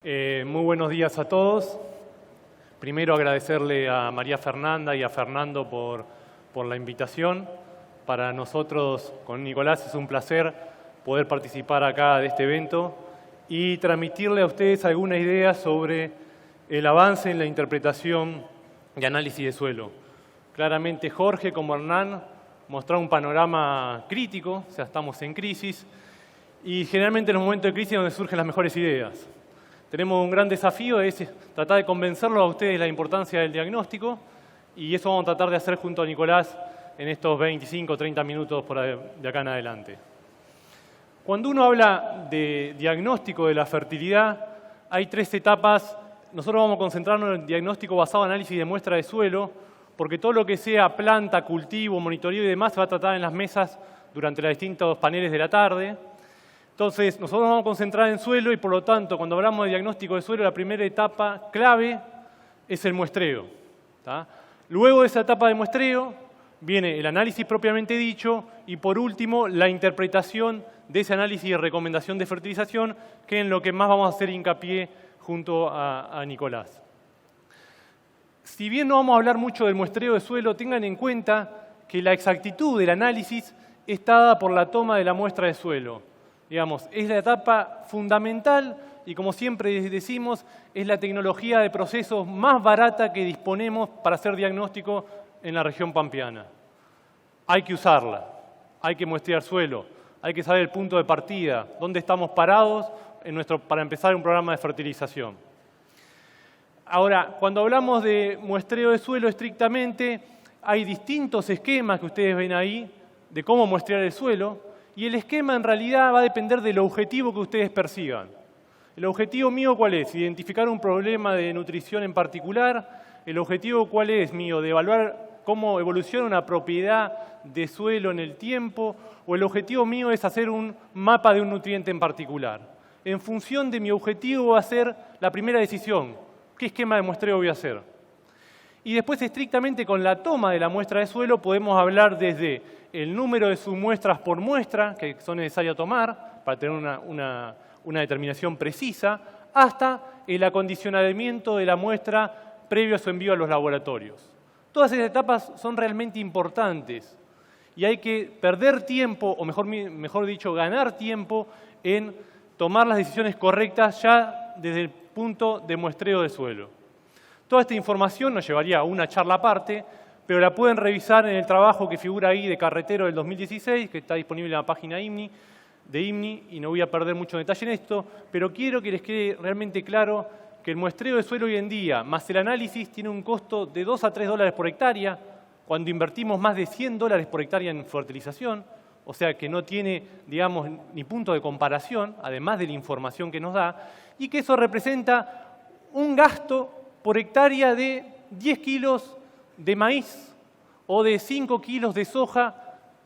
Muy buenos días a todos. Primero agradecerle a María Fernanda y a Fernando por la invitación. Para nosotros, con Nicolás, es un placer poder participar acá de este evento y transmitirle a ustedes alguna idea sobre el avance en la interpretación y análisis de suelo. Claramente Jorge, como Hernán, mostraron un panorama crítico, o sea, estamos en crisis, y generalmente en los momentos de crisis es donde surgen las mejores ideas. Tenemos un gran desafío, es tratar de convencerlos a ustedes de la importancia del diagnóstico, y eso vamos a tratar de hacer junto a Nicolás en estos 25 o 30 minutos de acá en adelante. Cuando uno habla de diagnóstico de la fertilidad, hay tres etapas. Nosotros vamos a concentrarnos en el diagnóstico basado en análisis de muestra de suelo, porque todo lo que sea planta, cultivo, monitoreo y demás se va a tratar en las mesas durante los distintos paneles de la tarde. Entonces, nosotros nos vamos a concentrar en suelo y, por lo tanto, cuando hablamos de diagnóstico de suelo, la primera etapa clave es el muestreo, ¿tá? Luego de esa etapa de muestreo viene el análisis propiamente dicho y, por último, la interpretación de ese análisis y recomendación de fertilización, que es en lo que más vamos a hacer hincapié junto a Nicolás. Si bien no vamos a hablar mucho del muestreo de suelo, tengan en cuenta que la exactitud del análisis está dada por la toma de la muestra de suelo. Digamos, es la etapa fundamental y, como siempre decimos, es la tecnología de procesos más barata que disponemos para hacer diagnóstico en la región pampeana. Hay que usarla, hay que muestrear suelo, hay que saber el punto de partida, dónde estamos parados para empezar un programa de fertilización. Ahora, cuando hablamos de muestreo de suelo estrictamente, hay distintos esquemas que ustedes ven ahí de cómo muestrear el suelo. Y el esquema en realidad va a depender del objetivo que ustedes persigan. ¿El objetivo mío cuál es? Identificar un problema de nutrición en particular. ¿El objetivo cuál es mío? De evaluar cómo evoluciona una propiedad de suelo en el tiempo. ¿O el objetivo mío es hacer un mapa de un nutriente en particular? En función de mi objetivo va a ser la primera decisión. ¿Qué esquema de muestreo voy a hacer? Y después, estrictamente con la toma de la muestra de suelo, podemos hablar desde el número de submuestras por muestra que son necesarias tomar para tener una determinación precisa, hasta el acondicionamiento de la muestra previo a su envío a los laboratorios. Todas esas etapas son realmente importantes y hay que perder tiempo, o mejor dicho, ganar tiempo en tomar las decisiones correctas ya desde el punto de muestreo de suelo. Toda esta información nos llevaría a una charla aparte, pero la pueden revisar en el trabajo que figura ahí de Carretero del 2016, que está disponible en la página de IMNI, y no voy a perder mucho detalle en esto, pero quiero que les quede realmente claro que el muestreo de suelo hoy en día, más el análisis, tiene un costo de $2 a $3 por hectárea, cuando invertimos más de $100 por hectárea en fertilización, o sea que no tiene, digamos, ni punto de comparación, además de la información que nos da, y que eso representa un gasto por hectárea de 10 kilos de maíz o de 5 kilos de soja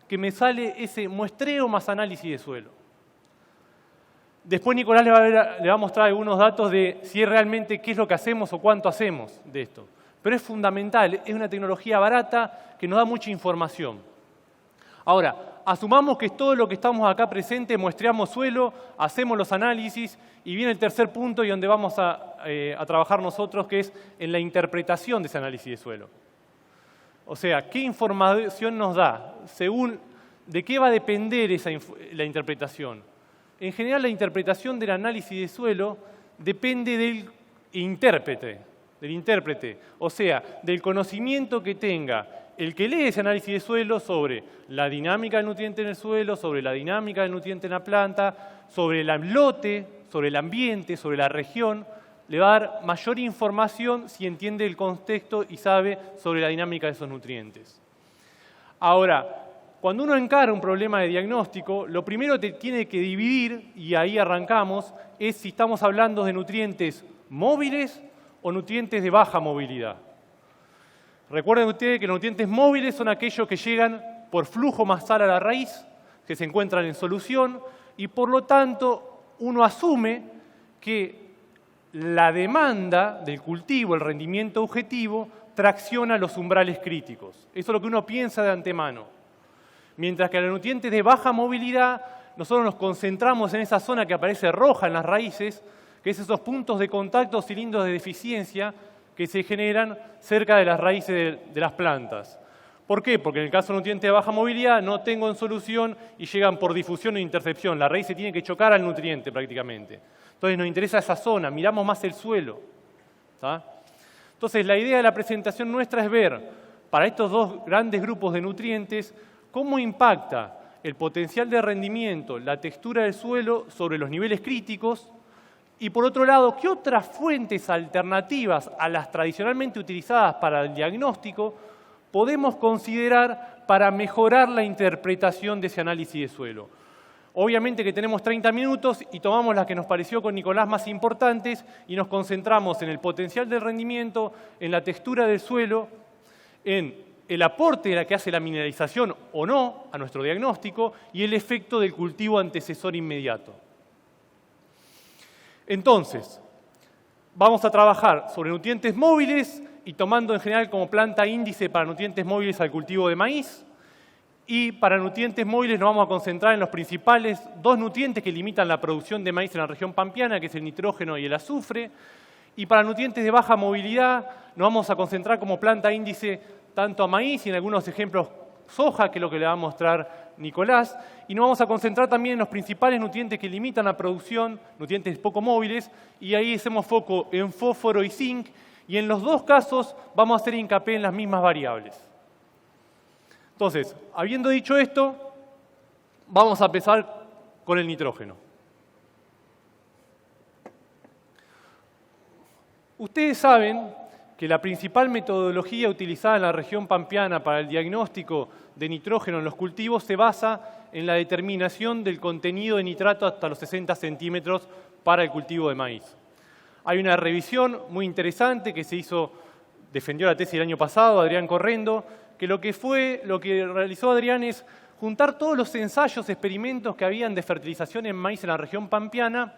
que me sale ese muestreo más análisis de suelo. Después Nicolás le va a mostrar algunos datos de si es realmente qué es lo que hacemos o cuánto hacemos de esto. Pero es fundamental, es una tecnología barata que nos da mucha información. Ahora, asumamos que todo lo que estamos acá presente, muestreamos suelo, hacemos los análisis y viene el tercer punto y donde vamos a trabajar nosotros, que es en la interpretación de ese análisis de suelo. O sea, ¿qué información nos da? Según de qué va a depender la interpretación. En general, la interpretación del análisis de suelo depende del intérprete, o sea, del conocimiento que tenga el que lee ese análisis de suelo sobre la dinámica del nutriente en el suelo, sobre la dinámica del nutriente en la planta, sobre el lote, sobre el ambiente, sobre la región, le va a dar mayor información si entiende el contexto y sabe sobre la dinámica de esos nutrientes. Ahora, cuando uno encara un problema de diagnóstico, lo primero que tiene que dividir, y ahí arrancamos, es si estamos hablando de nutrientes móviles o nutrientes de baja movilidad. Recuerden ustedes que los nutrientes móviles son aquellos que llegan por flujo masal a la raíz, que se encuentran en solución, y por lo tanto uno asume que la demanda del cultivo, el rendimiento objetivo, tracciona los umbrales críticos. Eso es lo que uno piensa de antemano. Mientras que los nutrientes de baja movilidad, nosotros nos concentramos en esa zona que aparece roja en las raíces, que es esos puntos de contacto, cilindros de deficiencia que se generan cerca de las raíces de las plantas. ¿Por qué? Porque en el caso de nutrientes de baja movilidad no tengo en solución y llegan por difusión o intercepción. La raíz se tiene que chocar al nutriente prácticamente. Entonces nos interesa esa zona, miramos más el suelo. ¿Tá? Entonces la idea de la presentación nuestra es ver para estos dos grandes grupos de nutrientes cómo impacta el potencial de rendimiento, la textura del suelo sobre los niveles críticos y por otro lado, qué otras fuentes alternativas a las tradicionalmente utilizadas para el diagnóstico podemos considerar para mejorar la interpretación de ese análisis de suelo. Obviamente que tenemos 30 minutos y tomamos las que nos pareció con Nicolás más importantes y nos concentramos en el potencial del rendimiento, en la textura del suelo, en el aporte de la que hace la mineralización o no a nuestro diagnóstico y el efecto del cultivo antecesor inmediato. Entonces, vamos a trabajar sobre nutrientes móviles y tomando en general como planta índice para nutrientes móviles al cultivo de maíz. Y para nutrientes móviles nos vamos a concentrar en los principales dos nutrientes que limitan la producción de maíz en la región pampeana, que es el nitrógeno y el azufre. Y para nutrientes de baja movilidad nos vamos a concentrar como planta índice tanto a maíz y en algunos ejemplos soja, que es lo que le va a mostrar Nicolás. Y nos vamos a concentrar también en los principales nutrientes que limitan la producción, nutrientes poco móviles, y ahí hacemos foco en fósforo y zinc. Y en los dos casos vamos a hacer hincapié en las mismas variables. Entonces, habiendo dicho esto, vamos a empezar con el nitrógeno. Ustedes saben que la principal metodología utilizada en la región pampeana para el diagnóstico de nitrógeno en los cultivos se basa en la determinación del contenido de nitrato hasta los 60 centímetros para el cultivo de maíz. Hay una revisión muy interesante que se hizo, defendió la tesis el año pasado, Adrián Correndo, que lo que realizó Adrián es juntar todos los ensayos, experimentos que habían de fertilización en maíz en la región pampeana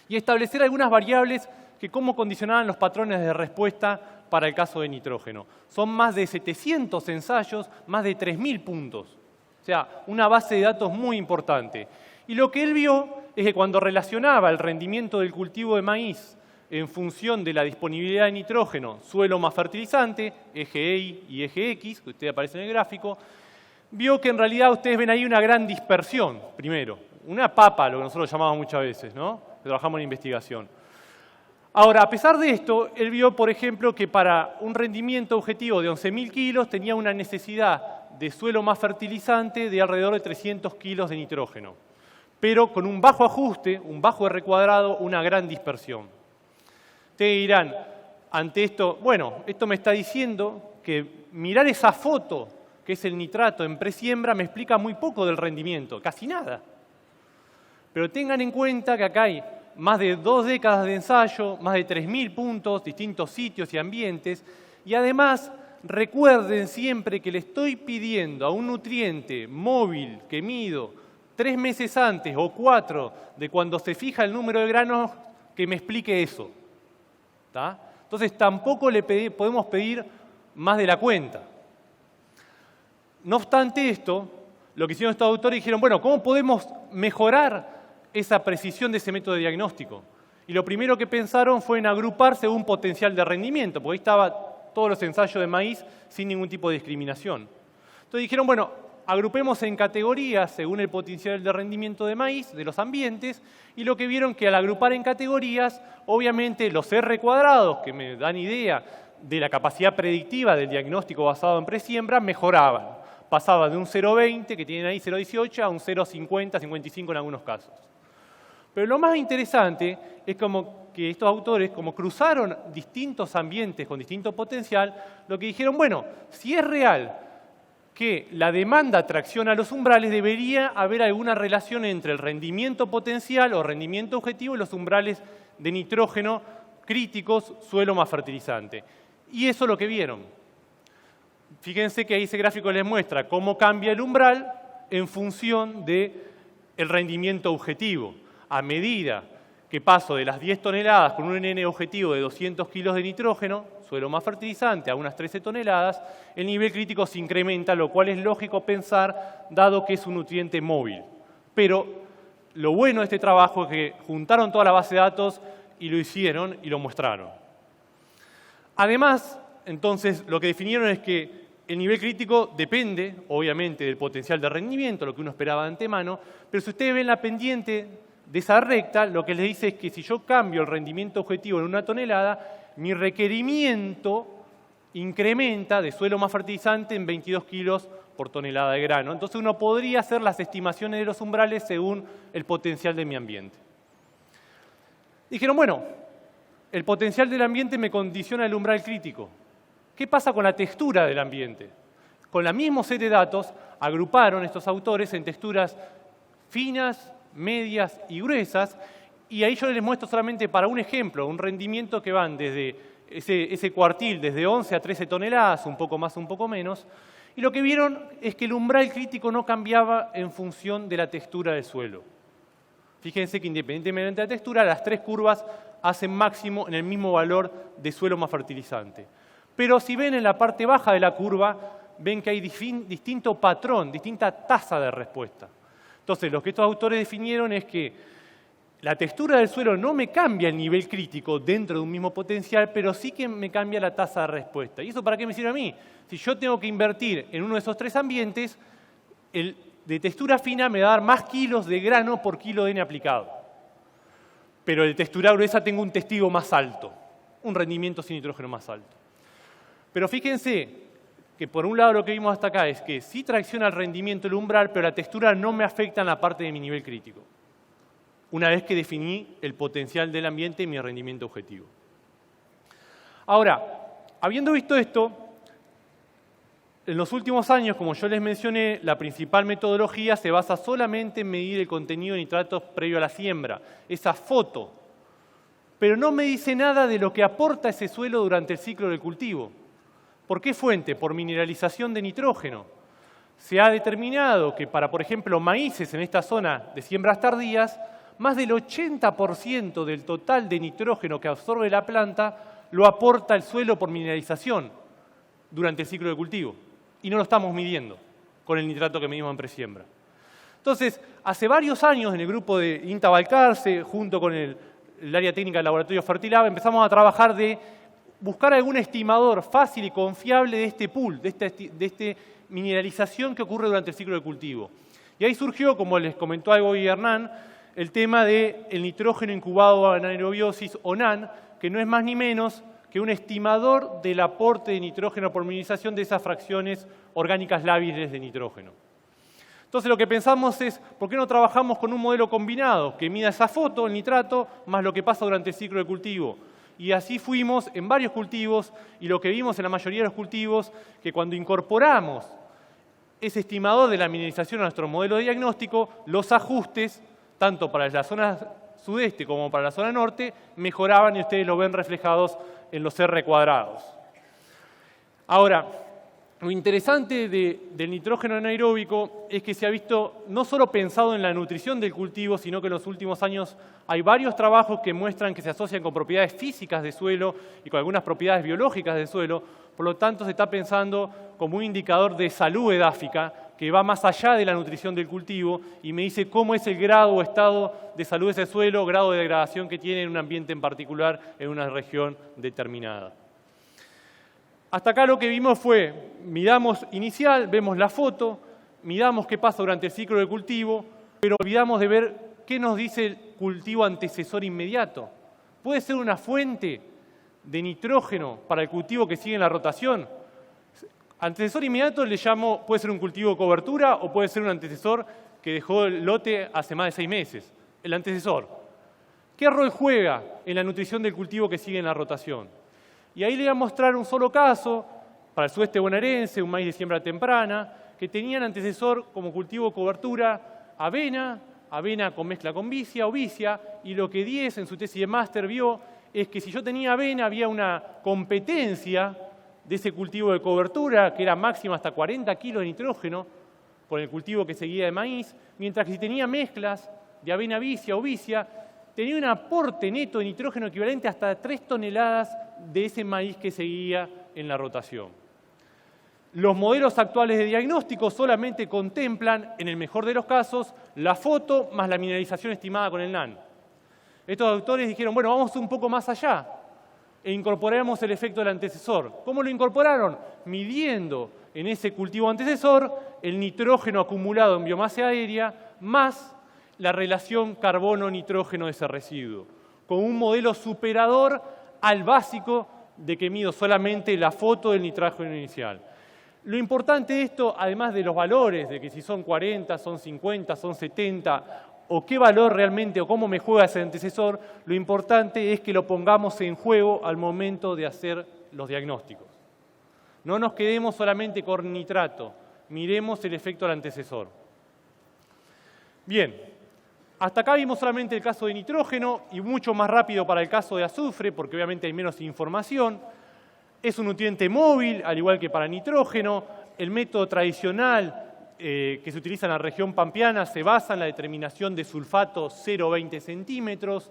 y establecer algunas variables que cómo condicionaban los patrones de respuesta para el caso de nitrógeno. Son más de 700 ensayos, más de 3.000 puntos. O sea, una base de datos muy importante. Y lo que él vio es que cuando relacionaba el rendimiento del cultivo de maíz en función de la disponibilidad de nitrógeno, suelo más fertilizante, eje Y y eje X, que usted aparece en el gráfico, vio que en realidad ustedes ven ahí una gran dispersión, primero. Una papa, lo que nosotros llamamos muchas veces, ¿no? Que trabajamos en investigación. Ahora, a pesar de esto, él vio, por ejemplo, que para un rendimiento objetivo de 11.000 kilos tenía una necesidad de suelo más fertilizante de alrededor de 300 kilos de nitrógeno, pero con un bajo ajuste, un bajo R cuadrado, una gran dispersión. Ustedes dirán, ante esto, bueno, esto me está diciendo que mirar esa foto, que es el nitrato en presiembra, me explica muy poco del rendimiento, casi nada. Pero tengan en cuenta que acá hay más de 2 décadas de ensayo, más de 3.000 puntos, distintos sitios y ambientes, y además recuerden siempre que le estoy pidiendo a un nutriente móvil que mido 3 meses antes o 4 de cuando se fija el número de granos que me explique eso. ¿Tá? Entonces tampoco le podemos pedir más de la cuenta. No obstante esto, lo que hicieron estos autores dijeron, bueno, ¿cómo podemos mejorar esa precisión de ese método de diagnóstico? Y lo primero que pensaron fue en agrupar según potencial de rendimiento, porque ahí estaban todos los ensayos de maíz sin ningún tipo de discriminación. Entonces dijeron, bueno, agrupemos en categorías según el potencial de rendimiento de maíz, de los ambientes, y lo que vieron que al agrupar en categorías, obviamente los R cuadrados, que me dan idea de la capacidad predictiva del diagnóstico basado en presiembra, mejoraban. Pasaba de un 0,20, que tienen ahí 0,18, a un 0,50, 55 en algunos casos. Pero lo más interesante es como que estos autores, como cruzaron distintos ambientes con distinto potencial, lo que dijeron, bueno, si es real que la demanda tracciona a los umbrales, debería haber alguna relación entre el rendimiento potencial o rendimiento objetivo y los umbrales de nitrógeno críticos, suelo más fertilizante. Y eso es lo que vieron. Fíjense que ahí ese gráfico les muestra cómo cambia el umbral en función del rendimiento objetivo. A medida que paso de las 10 toneladas con un NN objetivo de 200 kilos de nitrógeno, suelo más fertilizante, a unas 13 toneladas, el nivel crítico se incrementa, lo cual es lógico pensar, dado que es un nutriente móvil. Pero lo bueno de este trabajo es que juntaron toda la base de datos y lo hicieron y lo mostraron. Además, entonces, lo que definieron es que el nivel crítico depende, obviamente, del potencial de rendimiento, lo que uno esperaba de antemano, pero si ustedes ven la pendiente de esa recta, lo que les dice es que si yo cambio el rendimiento objetivo en 1 tonelada, mi requerimiento incrementa de suelo más fertilizante en 22 kilos por tonelada de grano. Entonces uno podría hacer las estimaciones de los umbrales según el potencial de mi ambiente. Dijeron, bueno, el potencial del ambiente me condiciona el umbral crítico. ¿Qué pasa con la textura del ambiente? Con el mismo set de datos, agruparon estos autores en texturas finas, medias y gruesas, y ahí yo les muestro solamente para un ejemplo, un rendimiento que van desde ese cuartil, desde 11 a 13 toneladas, un poco más, un poco menos, y lo que vieron es que el umbral crítico no cambiaba en función de la textura del suelo. Fíjense que independientemente de la textura, las 3 curvas hacen máximo en el mismo valor de suelo más fertilizante. Pero si ven en la parte baja de la curva, ven que hay distinto patrón, distinta tasa de respuesta. Entonces, lo que estos autores definieron es que la textura del suelo no me cambia el nivel crítico dentro de un mismo potencial, pero sí que me cambia la tasa de respuesta. ¿Y eso para qué me sirve a mí? Si yo tengo que invertir en uno de esos 3 ambientes, el de textura fina me va a dar más kilos de grano por kilo de N aplicado. Pero el de textura gruesa tengo un testigo más alto, un rendimiento sin nitrógeno más alto. Pero fíjense que por un lado lo que vimos hasta acá es que sí tracciona el rendimiento el umbral, pero la textura no me afecta en la parte de mi nivel crítico, una vez que definí el potencial del ambiente y mi rendimiento objetivo. Ahora, habiendo visto esto, en los últimos años, como yo les mencioné, la principal metodología se basa solamente en medir el contenido de nitratos previo a la siembra, esa foto, pero no me dice nada de lo que aporta ese suelo durante el ciclo del cultivo. ¿Por qué fuente? Por mineralización de nitrógeno. Se ha determinado que para, por ejemplo, maíces en esta zona de siembras tardías, más del 80% del total de nitrógeno que absorbe la planta lo aporta el suelo por mineralización durante el ciclo de cultivo. Y no lo estamos midiendo con el nitrato que medimos en presiembra. Entonces, hace varios años en el grupo de INTA Balcarce, junto con el área técnica del laboratorio Fertilab, empezamos a trabajar de buscar algún estimador fácil y confiable de este pool, de esta mineralización que ocurre durante el ciclo de cultivo. Y ahí surgió, como les comentó algo Hernán, el tema del nitrógeno incubado en anaerobiosis, o NAN, que no es más ni menos que un estimador del aporte de nitrógeno por mineralización de esas fracciones orgánicas lábiles de nitrógeno. Entonces lo que pensamos es, ¿por qué no trabajamos con un modelo combinado que mida esa foto, el nitrato, más lo que pasa durante el ciclo de cultivo? Y así fuimos en varios cultivos, y lo que vimos en la mayoría de los cultivos, que cuando incorporamos ese estimador de la mineralización a nuestro modelo de diagnóstico, los ajustes, tanto para la zona sudeste como para la zona norte, mejoraban y ustedes lo ven reflejados en los R cuadrados. Ahora, lo interesante del nitrógeno anaeróbico es que se ha visto no solo pensado en la nutrición del cultivo, sino que en los últimos años hay varios trabajos que muestran que se asocian con propiedades físicas de suelo y con algunas propiedades biológicas del suelo. Por lo tanto, se está pensando como un indicador de salud edáfica que va más allá de la nutrición del cultivo y me dice cómo es el grado o estado de salud de ese suelo, grado de degradación que tiene en un ambiente en particular, en una región determinada. Hasta acá lo que vimos fue, midamos inicial, vemos la foto, midamos qué pasa durante el ciclo de cultivo, pero olvidamos de ver qué nos dice el cultivo antecesor inmediato. ¿Puede ser una fuente de nitrógeno para el cultivo que sigue en la rotación? Antecesor inmediato le llamo, puede ser un cultivo de cobertura o puede ser un antecesor que dejó el lote hace más de 6 meses. El antecesor. ¿Qué rol juega en la nutrición del cultivo que sigue en la rotación? Y ahí le voy a mostrar un solo caso, para el sudeste bonaerense, un maíz de siembra temprana, que tenían antecesor como cultivo de cobertura avena con mezcla con vicia o vicia, y lo que Diez en su tesis de máster vio es que si yo tenía avena había una competencia de ese cultivo de cobertura, que era máxima hasta 40 kilos de nitrógeno, por el cultivo que seguía de maíz, mientras que si tenía mezclas de avena vicia o vicia, tenía un aporte neto de nitrógeno equivalente hasta 3 toneladas de ese maíz que seguía en la rotación. Los modelos actuales de diagnóstico solamente contemplan, en el mejor de los casos, la foto más la mineralización estimada con el NAN. Estos autores dijeron, bueno, vamos un poco más allá e incorporamos el efecto del antecesor. ¿Cómo lo incorporaron? Midiendo en ese cultivo antecesor el nitrógeno acumulado en biomasa aérea más la relación carbono-nitrógeno de ese residuo, con un modelo superador al básico de que mido solamente la foto del nitrógeno inicial. Lo importante de esto, además de los valores, de que si son 40, son 50, son 70, o qué valor realmente, o cómo me juega ese antecesor, lo importante es que lo pongamos en juego al momento de hacer los diagnósticos. No nos quedemos solamente con nitrato, miremos el efecto del antecesor. Bien, hasta acá vimos solamente el caso de nitrógeno y mucho más rápido para el caso de azufre, porque obviamente hay menos información. Es un nutriente móvil, al igual que para nitrógeno. El método tradicional que se utiliza en la región pampeana se basa en la determinación de sulfato 0,20 centímetros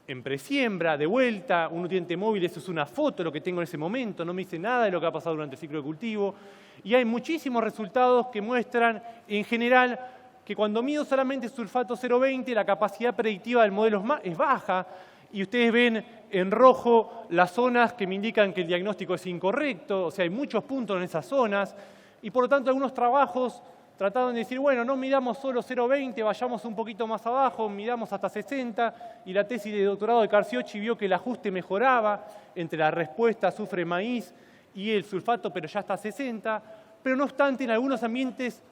en presiembra, de vuelta. Un nutriente móvil, eso es una foto de lo que tengo en ese momento, no me dice nada de lo que ha pasado durante el ciclo de cultivo. Y hay muchísimos resultados que muestran, en general, que cuando mido solamente sulfato 0,20, la capacidad predictiva del modelo es baja, y ustedes ven en rojo las zonas que me indican que el diagnóstico es incorrecto, o sea, hay muchos puntos en esas zonas, y por lo tanto algunos trabajos trataron de decir, bueno, no midamos solo 0,20, vayamos un poquito más abajo, midamos hasta 60, y la tesis de doctorado de Carciocci vio que el ajuste mejoraba entre la respuesta azufre-maíz y el sulfato, pero ya hasta 60, pero no obstante en algunos ambientes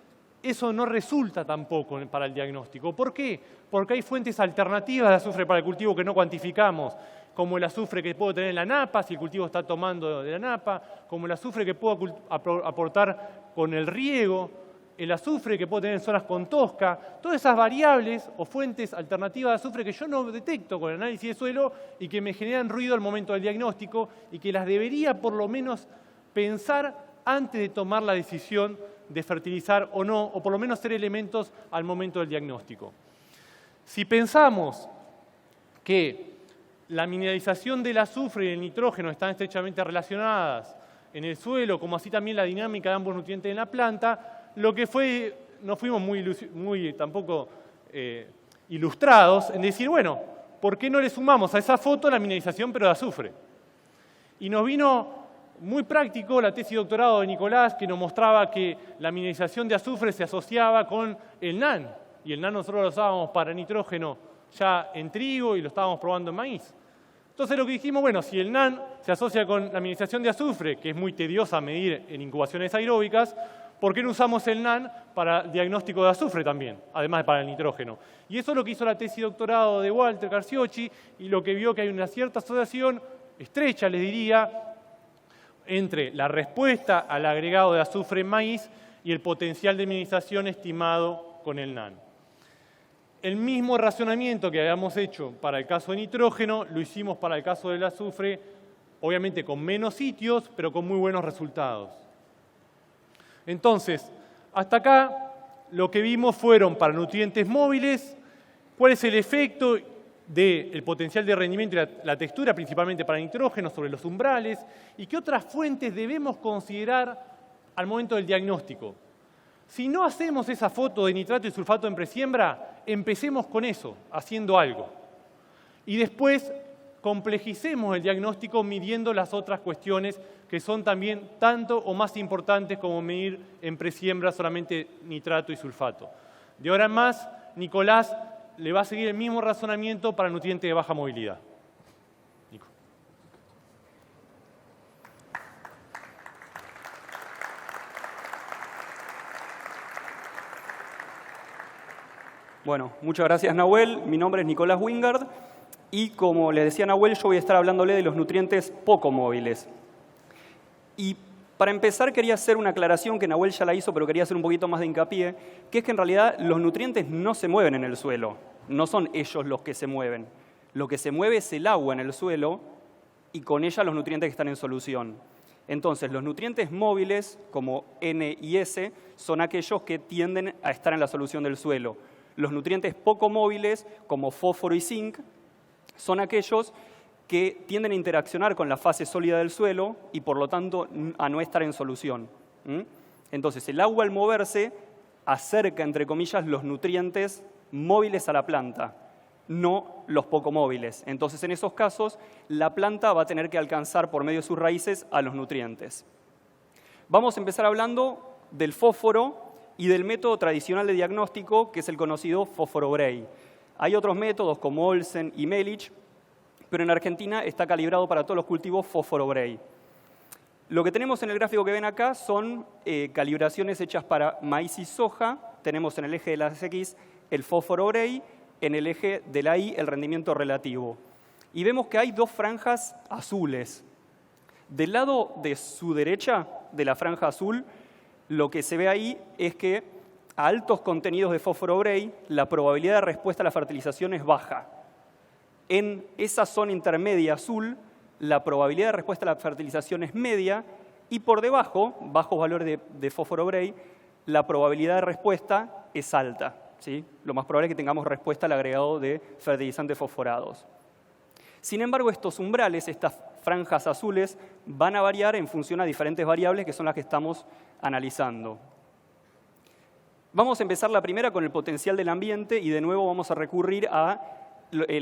eso no resulta tampoco para el diagnóstico. ¿Por qué? Porque hay fuentes alternativas de azufre para el cultivo que no cuantificamos, como el azufre que puedo tener en la napa, si el cultivo está tomando de la napa, como el azufre que puedo aportar con el riego, el azufre que puedo tener en zonas con tosca, todas esas variables o fuentes alternativas de azufre que yo no detecto con el análisis de suelo y que me generan ruido al momento del diagnóstico y que las debería por lo menos pensar antes de tomar la decisión de fertilizar o no, o por lo menos ser elementos al momento del diagnóstico. Si pensamos que la mineralización del azufre y el nitrógeno están estrechamente relacionadas en el suelo, como así también la dinámica de ambos nutrientes en la planta, lo que fue, no fuimos muy tampoco ilustrados en decir, bueno, ¿por qué no le sumamos a esa foto la mineralización pero de azufre? Y nos vino muy práctico la tesis de doctorado de Nicolás, que nos mostraba que la mineralización de azufre se asociaba con el NAN, y el NAN nosotros lo usábamos para nitrógeno ya en trigo y lo estábamos probando en maíz. Entonces lo que dijimos, bueno, si el NAN se asocia con la mineralización de azufre, que es muy tediosa medir en incubaciones aeróbicas, ¿por qué no usamos el NAN para el diagnóstico de azufre también, además de para el nitrógeno? Y eso es lo que hizo la tesis de doctorado de Walter Carciocci, y lo que vio que hay una cierta asociación, estrecha les diría, entre la respuesta al agregado de azufre en maíz y el potencial de mineralización estimado con el NAN. El mismo razonamiento que habíamos hecho para el caso de nitrógeno lo hicimos para el caso del azufre, obviamente con menos sitios, pero con muy buenos resultados. Entonces, hasta acá lo que vimos fueron para nutrientes móviles, cuál es el efecto del potencial de rendimiento y la textura, principalmente para nitrógeno, sobre los umbrales, y qué otras fuentes debemos considerar al momento del diagnóstico. Si no hacemos esa foto de nitrato y sulfato en presiembra, empecemos con eso, haciendo algo. Y después complejicemos el diagnóstico midiendo las otras cuestiones que son también tanto o más importantes como medir en presiembra solamente nitrato y sulfato. De ahora en más, Nicolás le va a seguir el mismo razonamiento para nutrientes de baja movilidad. Nico. Bueno, muchas gracias Nahuel. Mi nombre es Nicolás Wingard y como le decía Nahuel, yo voy a estar hablándole de los nutrientes poco móviles. Y para empezar quería hacer una aclaración que Nahuel ya la hizo, pero quería hacer un poquito más de hincapié, que es que en realidad los nutrientes no se mueven en el suelo, no son ellos los que se mueven. Lo que se mueve es el agua en el suelo y con ella los nutrientes que están en solución. Entonces, los nutrientes móviles, como N y S, son aquellos que tienden a estar en la solución del suelo. Los nutrientes poco móviles, como fósforo y zinc, son aquellos que tienden a interaccionar con la fase sólida del suelo y, por lo tanto, a no estar en solución. Entonces, el agua al moverse acerca, entre comillas, los nutrientes móviles a la planta. no los poco móviles. Entonces, en esos casos, la planta va a tener que alcanzar por medio de sus raíces a los nutrientes. Vamos a empezar hablando del fósforo y del método tradicional de diagnóstico, que es el conocido fósforo-Bray. Hay otros métodos como Olsen y Melich, pero en Argentina está calibrado para todos los cultivos fósforo-Bray. Lo que tenemos en el gráfico que ven acá son calibraciones hechas para maíz y soja. Tenemos en el eje de las X el fósforo-Bray, en el eje de la Y el rendimiento relativo. Y vemos que hay dos franjas azules. Del lado de su derecha, de la franja azul, lo que se ve ahí es que a altos contenidos de fósforo-Bray la probabilidad de respuesta a la fertilización es baja. En esa zona intermedia azul, la probabilidad de respuesta a la fertilización es media y por debajo, bajos valores de fósforo-Bray, la probabilidad de respuesta es alta. ¿Sí? Lo más probable es que tengamos respuesta al agregado de fertilizantes fosforados. Sin embargo, estos umbrales, estas franjas azules, van a variar en función a diferentes variables que son las que estamos analizando. Vamos a empezar la primera con el potencial del ambiente y de nuevo vamos a recurrir al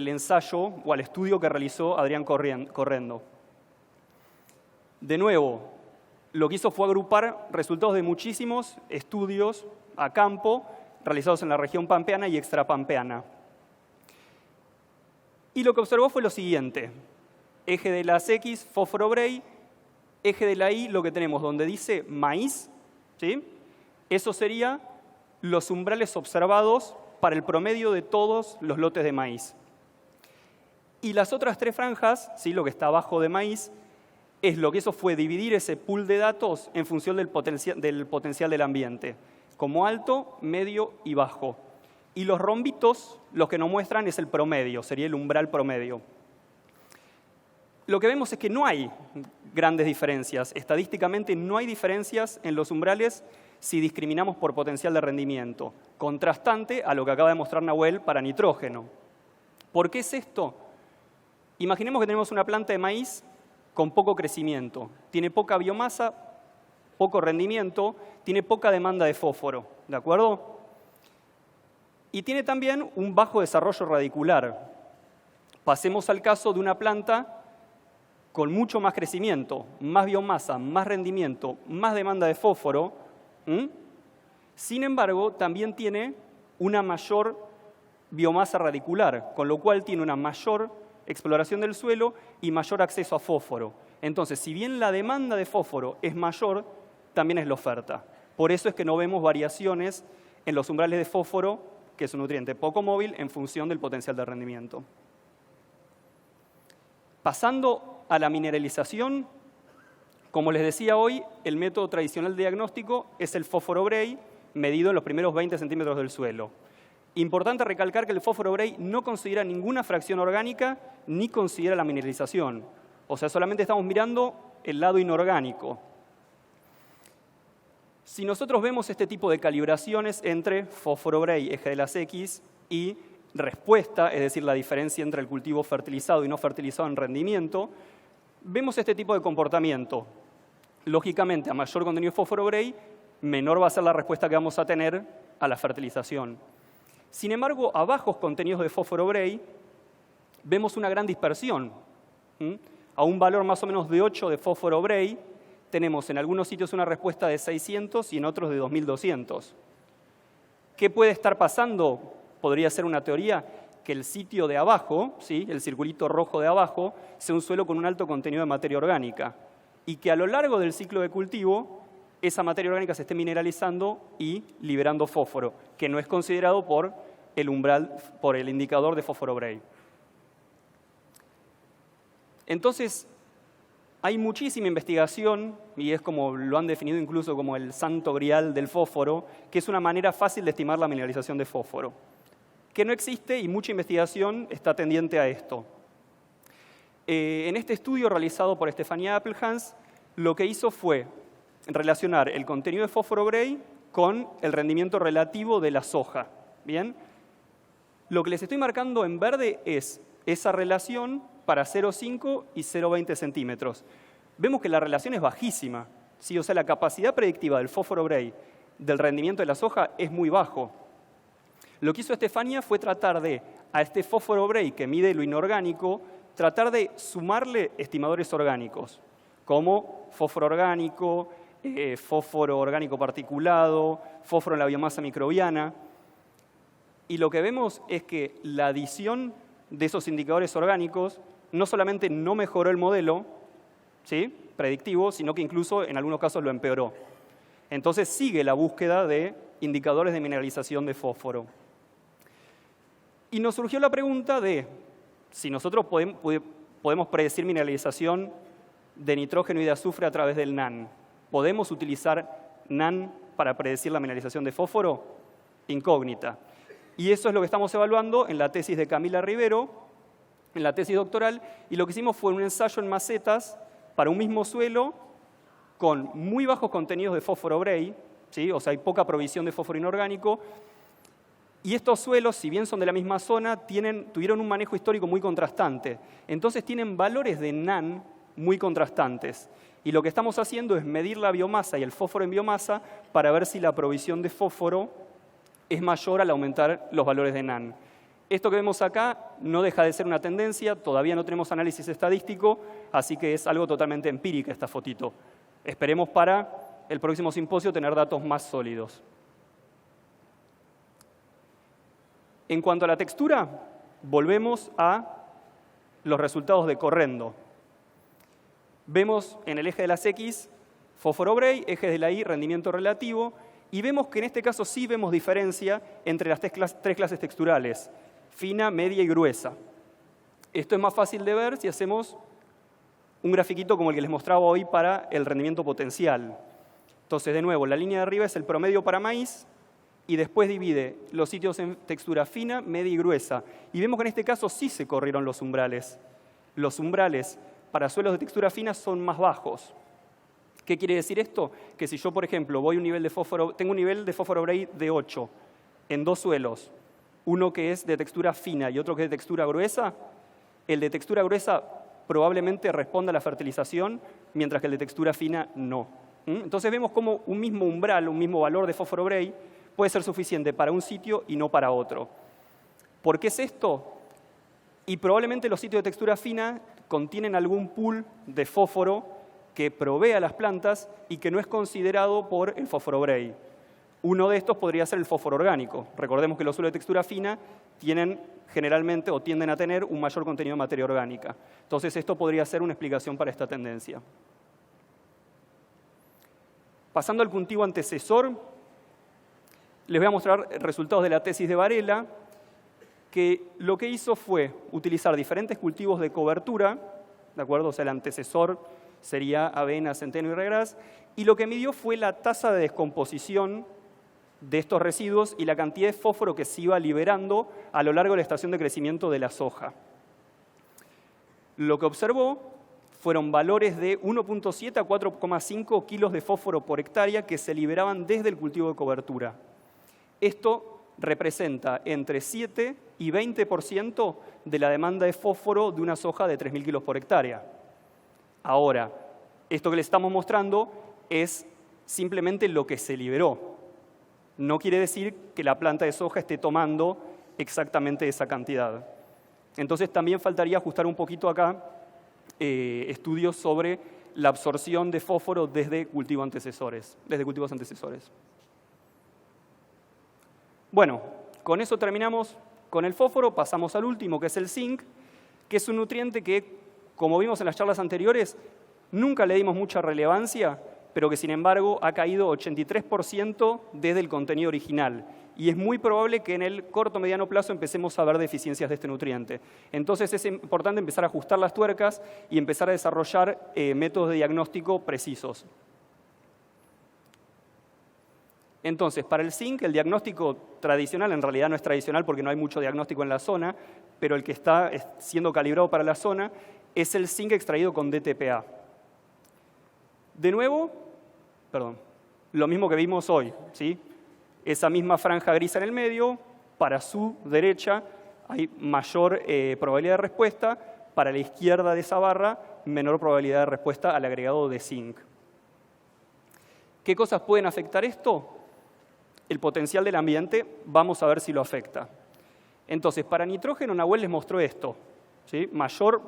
ensayo o al estudio que realizó Adrián Correndo. De nuevo, lo que hizo fue agrupar resultados de muchísimos estudios a campo realizados en la región pampeana y extrapampeana. Y lo que observó fue lo siguiente. Eje de las X, fósforo-Bray, eje de la Y, lo que tenemos donde dice maíz, ¿sí? Eso sería los umbrales observados para el promedio de todos los lotes de maíz. Y las otras tres franjas, ¿sí? Lo que está abajo de maíz, es lo que eso fue dividir ese pool de datos en función del potencial del ambiente, como alto, medio y bajo. Y los rombitos, los que nos muestran es el promedio, sería el umbral promedio. Lo que vemos es que no hay grandes diferencias. Estadísticamente no hay diferencias en los umbrales si discriminamos por potencial de rendimiento, contrastante a lo que acaba de mostrar Nahuel para nitrógeno. ¿Por qué es esto? Imaginemos que tenemos una planta de maíz con poco crecimiento, tiene poca biomasa, poco rendimiento, tiene poca demanda de fósforo, ¿de acuerdo? Y tiene también un bajo desarrollo radicular. Pasemos al caso de una planta con mucho más crecimiento, más biomasa, más rendimiento, más demanda de fósforo. Sin embargo, también tiene una mayor biomasa radicular, con lo cual tiene una mayor exploración del suelo y mayor acceso a fósforo. Entonces, si bien la demanda de fósforo es mayor, también es la oferta. Por eso es que no vemos variaciones en los umbrales de fósforo, que es un nutriente poco móvil, en función del potencial de rendimiento. Pasando a la mineralización, como les decía hoy, el método tradicional de diagnóstico es el fósforo-Bray, medido en los primeros 20 centímetros del suelo. Importante recalcar que el fósforo-Bray no considera ninguna fracción orgánica ni considera la mineralización. O sea, solamente estamos mirando el lado inorgánico. Si nosotros vemos este tipo de calibraciones entre fósforo-Bray, eje de las X, y respuesta, es decir, la diferencia entre el cultivo fertilizado y no fertilizado en rendimiento, vemos este tipo de comportamiento. Lógicamente, a mayor contenido de fósforo-Bray, menor va a ser la respuesta que vamos a tener a la fertilización. Sin embargo, a bajos contenidos de fósforo-Bray, vemos una gran dispersión. A un valor más o menos de 8 de fósforo-Bray, tenemos en algunos sitios una respuesta de 600 y en otros de 2200. ¿Qué puede estar pasando? Podría ser una teoría que el sitio de abajo, ¿sí? El circulito rojo de abajo, sea un suelo con un alto contenido de materia orgánica y que a lo largo del ciclo de cultivo esa materia orgánica se esté mineralizando y liberando fósforo, que no es considerado por el umbral, por el indicador de fósforo-Bray. Entonces, hay muchísima investigación, y es como lo han definido incluso como el santo grial del fósforo, que es una manera fácil de estimar la mineralización de fósforo, que no existe y mucha investigación está tendiente a esto. En este estudio realizado por Stefania Appelhans, lo que hizo fue relacionar el contenido de fósforo-Bray con el rendimiento relativo de la soja. ¿Bien? Lo que les estoy marcando en verde es esa relación para 0,5 y 0,20 centímetros. Vemos que la relación es bajísima, ¿sí? O sea, la capacidad predictiva del fósforo-Bray del rendimiento de la soja es muy bajo. Lo que hizo Estefanía fue tratar de, a este fósforo Bray que mide lo inorgánico, tratar de sumarle estimadores orgánicos, como fósforo orgánico particulado, fósforo en la biomasa microbiana. Y lo que vemos es que la adición de esos indicadores orgánicos no solamente no mejoró el modelo, ¿sí?, predictivo, sino que incluso en algunos casos lo empeoró. Entonces sigue la búsqueda de indicadores de mineralización de fósforo. Y nos surgió la pregunta de si nosotros podemos predecir mineralización de nitrógeno y de azufre a través del NaN. ¿Podemos utilizar NaN para predecir la mineralización de fósforo? Incógnita. Y eso es lo que estamos evaluando en la tesis de Camila Rivero, en la tesis doctoral, y lo que hicimos fue un ensayo en macetas para un mismo suelo con muy bajos contenidos de fósforo Bray, ¿sí?, o sea, hay poca provisión de fósforo inorgánico, y estos suelos, si bien son de la misma zona, tuvieron un manejo histórico muy contrastante. Entonces tienen valores de NaN muy contrastantes. Y lo que estamos haciendo es medir la biomasa y el fósforo en biomasa para ver si la provisión de fósforo es mayor al aumentar los valores de NaN. Esto que vemos acá no deja de ser una tendencia, todavía no tenemos análisis estadístico, así que es algo totalmente empírica esta fotito. Esperemos para el próximo simposio tener datos más sólidos. En cuanto a la textura, volvemos a los resultados de Correndo. Vemos en el eje de las X fósforo Bray, eje de la Y rendimiento relativo, y vemos que en este caso sí vemos diferencia entre las tres clases texturales, fina, media y gruesa. Esto es más fácil de ver si hacemos un grafiquito como el que les mostraba hoy para el rendimiento potencial. Entonces, de nuevo, la línea de arriba es el promedio para maíz, y después divide los sitios en textura fina, media y gruesa. Y vemos que en este caso sí se corrieron los umbrales. Los umbrales para suelos de textura fina son más bajos. ¿Qué quiere decir esto? Que si yo, por ejemplo, tengo un nivel de fósforo Bray de 8 en dos suelos, uno que es de textura fina y otro que es de textura gruesa, el de textura gruesa probablemente responda a la fertilización, mientras que el de textura fina no. Entonces vemos como un mismo umbral, un mismo valor de fósforo Bray puede ser suficiente para un sitio y no para otro. ¿Por qué es esto? Y probablemente los sitios de textura fina contienen algún pool de fósforo que provee a las plantas y que no es considerado por el fósforo Bray. Uno de estos podría ser el fósforo orgánico. Recordemos que los suelos de textura fina tienen generalmente o tienden a tener un mayor contenido de materia orgánica. Entonces esto podría ser una explicación para esta tendencia. Pasando al cultivo antecesor, les voy a mostrar resultados de la tesis de Varela, que lo que hizo fue utilizar diferentes cultivos de cobertura, ¿de acuerdo? O sea, el antecesor sería avena, centeno y regras, y lo que midió fue la tasa de descomposición de estos residuos y la cantidad de fósforo que se iba liberando a lo largo de la estación de crecimiento de la soja. Lo que observó fueron valores de 1.7 a 4.5 kilos de fósforo por hectárea que se liberaban desde el cultivo de cobertura. Esto representa entre 7 y 20% de la demanda de fósforo de una soja de 3.000 kilos por hectárea. Ahora, esto que les estamos mostrando es simplemente lo que se liberó. No quiere decir que la planta de soja esté tomando exactamente esa cantidad. Entonces también faltaría ajustar un poquito acá estudios sobre la absorción de fósforo desde cultivos antecesores. Bueno, con eso terminamos con el fósforo, pasamos al último, que es el zinc, que es un nutriente que, como vimos en las charlas anteriores, nunca le dimos mucha relevancia, pero que sin embargo ha caído 83% desde el contenido original. Y es muy probable que en el corto o mediano plazo empecemos a ver deficiencias de este nutriente. Entonces es importante empezar a ajustar las tuercas y empezar a desarrollar métodos de diagnóstico precisos. Entonces, para el zinc, el diagnóstico tradicional, en realidad no es tradicional porque no hay mucho diagnóstico en la zona, pero el que está siendo calibrado para la zona es el zinc extraído con DTPA. De nuevo, lo mismo que vimos hoy, ¿sí? Esa misma franja gris en el medio, para su derecha hay mayor probabilidad de respuesta, para la izquierda de esa barra, menor probabilidad de respuesta al agregado de zinc. ¿Qué cosas pueden afectar esto? el potencial del ambiente, vamos a ver si lo afecta. Entonces, para nitrógeno, Nahuel les mostró esto, ¿sí? Mayor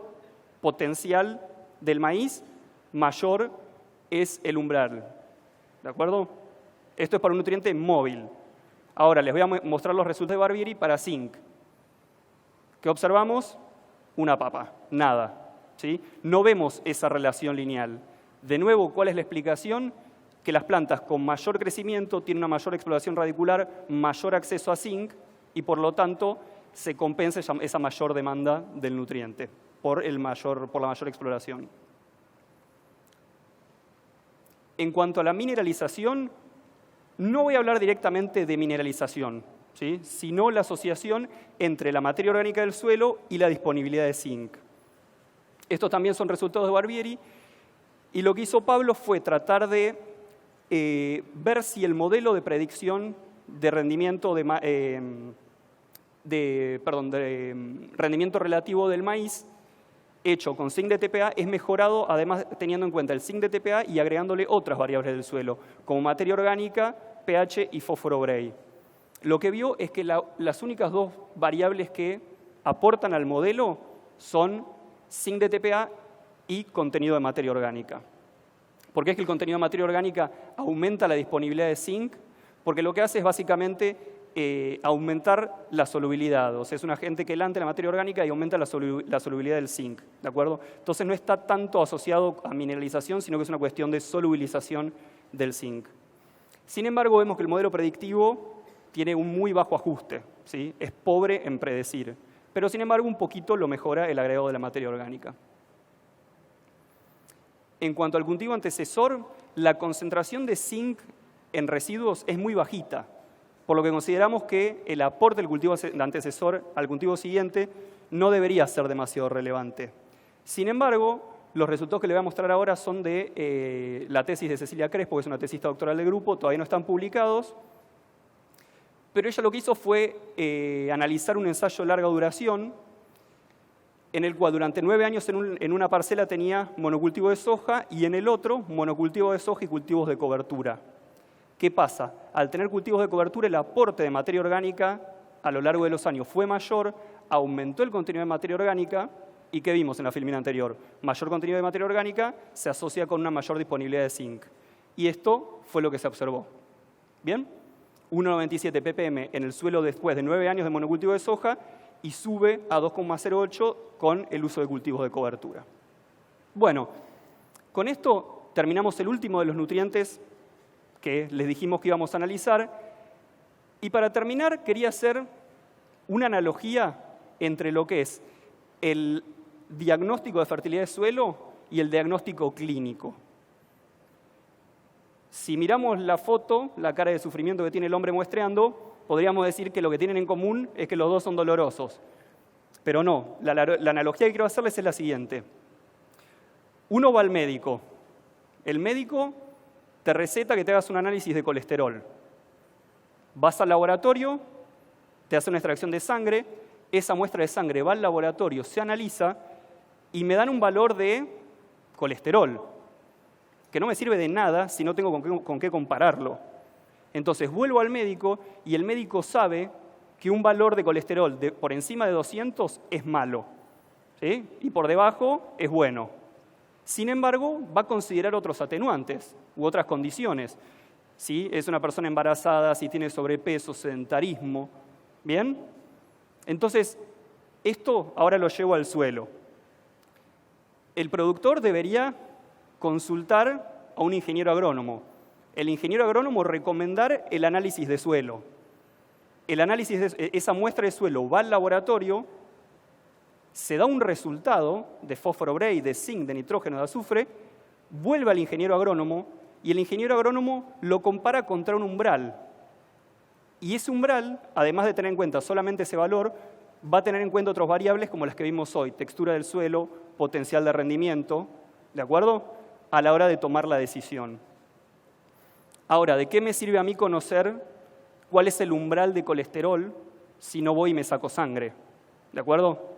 potencial del maíz, mayor es el umbral. ¿De acuerdo? Esto es para un nutriente móvil. Ahora, les voy a mostrar los resultados de Barbieri para zinc. ¿Qué observamos? Una papa, nada. ¿Sí? No vemos esa relación lineal. De nuevo, ¿cuál es la explicación? Que las plantas con mayor crecimiento tienen una mayor exploración radicular, mayor acceso a zinc y por lo tanto se compensa esa mayor demanda del nutriente por la mayor exploración. En cuanto a la mineralización, no voy a hablar directamente de mineralización, ¿sí? Sino la asociación entre la materia orgánica del suelo y la disponibilidad de zinc. Estos también son resultados de Barbieri y lo que hizo Pablo fue tratar de ver si el modelo de predicción de rendimiento, rendimiento relativo del maíz hecho con zinc de TPA es mejorado, además teniendo en cuenta el zinc de TPA y agregándole otras variables del suelo, como materia orgánica, pH y fósforo Bray. Lo que vio es que las únicas dos variables que aportan al modelo son zinc de TPA y contenido de materia orgánica. ¿Por qué es que el contenido de materia orgánica aumenta la disponibilidad de zinc? Porque lo que hace es básicamente aumentar la solubilidad. O sea, es un agente quelante la materia orgánica y aumenta la solubilidad del zinc. ¿De acuerdo? Entonces no está tanto asociado a mineralización, sino que es una cuestión de solubilización del zinc. Sin embargo, vemos que el modelo predictivo tiene un muy bajo ajuste, ¿sí? Es pobre en predecir. Pero sin embargo, un poquito lo mejora el agregado de la materia orgánica. En cuanto al cultivo antecesor, la concentración de zinc en residuos es muy bajita, por lo que consideramos que el aporte del cultivo antecesor al cultivo siguiente no debería ser demasiado relevante. Sin embargo, los resultados que les voy a mostrar ahora son de la tesis de Cecilia Crespo, que es una tesista doctoral de grupo, todavía no están publicados, pero ella lo que hizo fue analizar un ensayo de larga duración en el cual durante 9 años en una parcela tenía monocultivo de soja y en el otro monocultivo de soja y cultivos de cobertura. ¿Qué pasa? Al tener cultivos de cobertura, el aporte de materia orgánica a lo largo de los años fue mayor, aumentó el contenido de materia orgánica y ¿qué vimos en la filmina anterior? Mayor contenido de materia orgánica se asocia con una mayor disponibilidad de zinc. Y esto fue lo que se observó. ¿Bien? 1,97 ppm en el suelo después de 9 años de monocultivo de soja y sube a 2,08 con el uso de cultivos de cobertura. Bueno, con esto terminamos el último de los nutrientes que les dijimos que íbamos a analizar. Y para terminar, quería hacer una analogía entre lo que es el diagnóstico de fertilidad de suelo y el diagnóstico clínico. Si miramos la foto, la cara de sufrimiento que tiene el hombre muestreando, podríamos decir que lo que tienen en común es que los dos son dolorosos. Pero no, la analogía que quiero hacerles es la siguiente. Uno va al médico. El médico te receta que te hagas un análisis de colesterol. Vas al laboratorio, te hace una extracción de sangre, esa muestra de sangre va al laboratorio, se analiza y me dan un valor de colesterol, que no me sirve de nada si no tengo con qué compararlo. Entonces vuelvo al médico y el médico sabe que un valor de colesterol por encima de 200 es malo, ¿sí? Y por debajo es bueno. Sin embargo, va a considerar otros atenuantes u otras condiciones. Si es una persona embarazada, si tiene sobrepeso, sedentarismo. ¿Bien? Entonces, esto ahora lo llevo al suelo. El productor debería consultar a un ingeniero agrónomo. El ingeniero agrónomo recomendar el análisis de suelo. El análisis de esa muestra de suelo va al laboratorio, se da un resultado de fósforo Bray, de zinc, de nitrógeno, de azufre, vuelve al ingeniero agrónomo y el ingeniero agrónomo lo compara contra un umbral. Y ese umbral, además de tener en cuenta solamente ese valor, va a tener en cuenta otras variables como las que vimos hoy, textura del suelo, potencial de rendimiento, ¿de acuerdo? A la hora de tomar la decisión. Ahora, ¿de qué me sirve a mí conocer cuál es el umbral de colesterol si no voy y me saco sangre? ¿De acuerdo?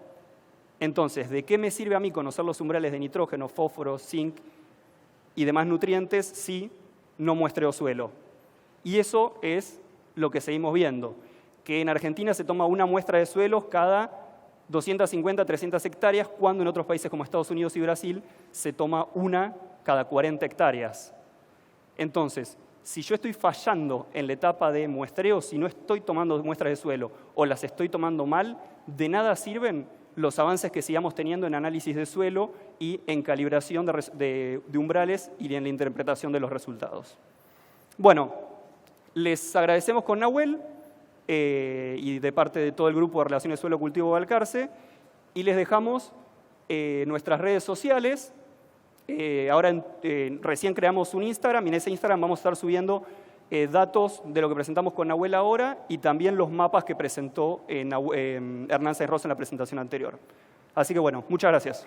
Entonces, ¿de qué me sirve a mí conocer los umbrales de nitrógeno, fósforo, zinc y demás nutrientes si no muestreo suelo? Y eso es lo que seguimos viendo, que en Argentina se toma una muestra de suelos cada 250, 300 hectáreas, cuando en otros países como Estados Unidos y Brasil se toma una cada 40 hectáreas. Entonces, si yo estoy fallando en la etapa de muestreo, si no estoy tomando muestras de suelo o las estoy tomando mal, de nada sirven los avances que sigamos teniendo en análisis de suelo y en calibración de umbrales y en la interpretación de los resultados. Bueno, les agradecemos con Nahuel y de parte de todo el grupo de Relaciones Suelo-Cultivo Balcarce, y les dejamos nuestras redes sociales. Ahora recién creamos un Instagram, y en ese Instagram vamos a estar subiendo datos de lo que presentamos con Nahuel ahora y también los mapas que presentó Hernán Sáenz Rosa en la presentación anterior. Así que bueno, muchas gracias.